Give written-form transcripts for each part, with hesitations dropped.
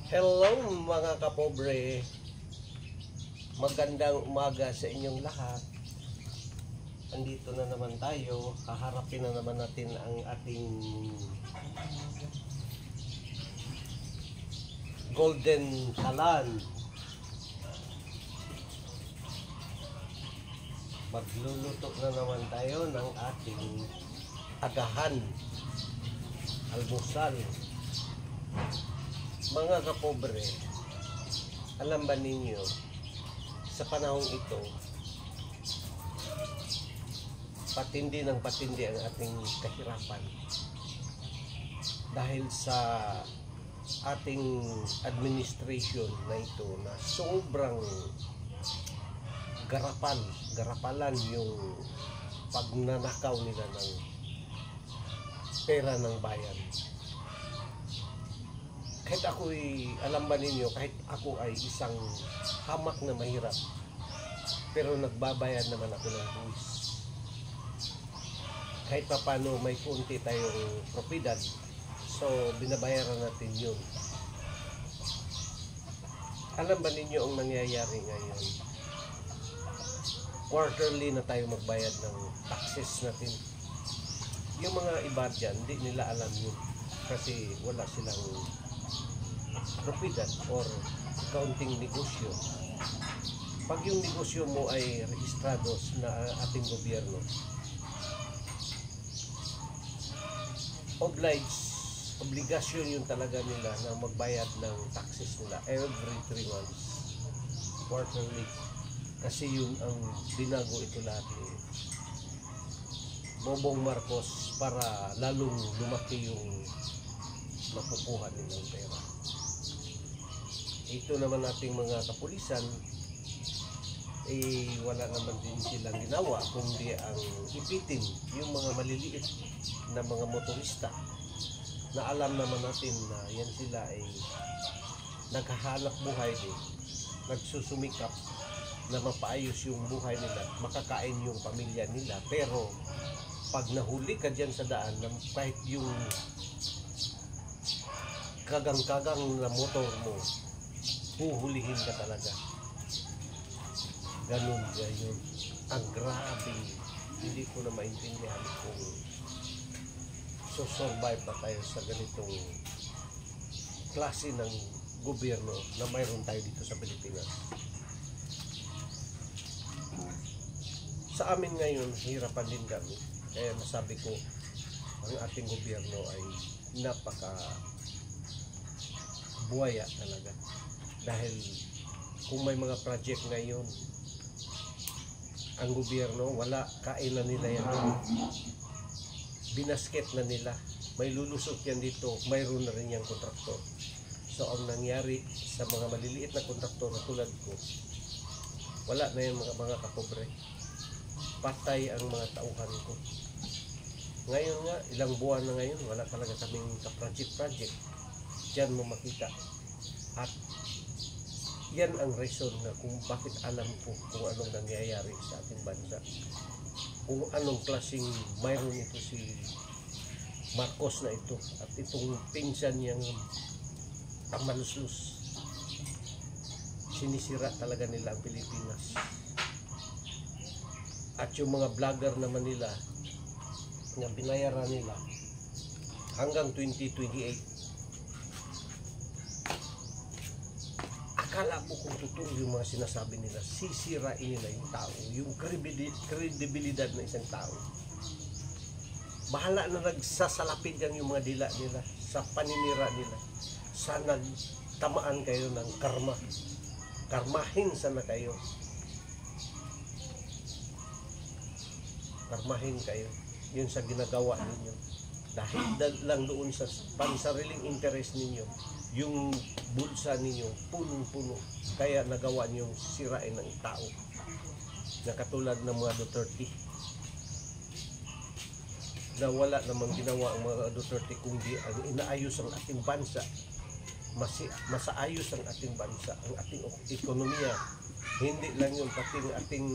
Hello mga kapobre, magandang umaga sa inyong lahat. Andito na naman tayo, haharapin na naman natin ang ating golden kalan. Magluluto na naman tayo ng ating agahan, almusal. Mga kapobre, alam ba ninyo, sa panahong ito, patindi ng patindi ang ating kahirapan dahil sa ating administration na ito na sobrang garapalan yung pagnanakaw nila ng pera ng bayan. Kahit ako'y, alam ba ninyo, kahit ako ay isang hamak na mahirap, pero nagbabayad naman ako ng buwis. Kahit pa paano may kunti tayong propiedad, so binabayaran natin yun. Alam ba ninyo ang nangyayari ngayon? Quarterly na tayo magbayad ng taxes natin. Yung mga iba dyan, hindi nila alam yun kasi wala silang propiedad or kaunting negosyo. Pag yung negosyo mo ay rehistrado na ating gobyerno, obligasyon yun talaga nila na magbayad ng taxes nila every 3 months, quarterly. Kasi yun ang binago ito lahat ni Bobong Marcos para lalong lumaki yung mapukuha nilang pera. Ito naman nating mga kapulisan, wala naman din silang ginawa kundi ang ipitin yung mga maliliit na mga motorista na alam naman natin na yan sila ay naghahanap buhay din, nagsusumikap na mapaayos yung buhay nila, makakain yung pamilya nila. Pero pag nahuli ka dyan sa daan, kahit yung kagang-kagang na motor mo, huhulihin ka talaga. Ganun. Ang grabe. Hindi ko na maintindihan kung survive ba tayo sa ganitong klase ng gobyerno na mayroon tayo dito sa Pilipinas. Sa amin ngayon, hirapan din kami. Kaya masabi ko, ang ating gobyerno ay napaka buwaya talaga. Dahil kung may mga project ngayon, ang gobyerno, wala, kain na nila yan. Binasket na nila. May lulusot yan dito, mayroon na rin yung kontraktor. So ang nangyari sa mga maliliit na kontraktor na tulad ko, wala na yung mga kapobre. Patay ang mga tauhan ko. Ngayon nga, ilang buwan na ngayon, wala talaga kaming ka-project. Diyan mo makita. At yan ang reason na kung bakit alam ko kung anong nangyayari sa ating bansa. Kung anong klaseng mayroon ito si Marcos na ito at itong pinsan niyang amaluslus. Sinisira talaga nila ang Pilipinas. At yung mga vlogger naman nila na binayaran nila hanggang 2028, akala mo kung totoo yung mga sinasabi nila, sisirain nila yung tao, yung kredibilidad ng isang tao. Bahala na nagsasalapid yan yung mga dila nila sa paninira nila. Sana tamaan kayo ng karma. Karmahin sana kayo. Karmahin kayo yun sa ginagawa ninyo dahil lang doon sa pansariling interest ninyo, yung bulsa ninyo punong-puno, kaya nagawa nyo sirain ng tao na katulad ng mga Duterte na wala namang ginawa ang mga Duterte kundi ang inaayos ang ating bansa, masaayos ang ating bansa, ang ating ekonomiya. Hindi lang yung pati ang ating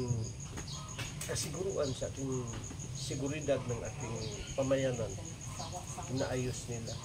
kasiguruan sa ating seguridad ng ating pamayanan, inaayos nila.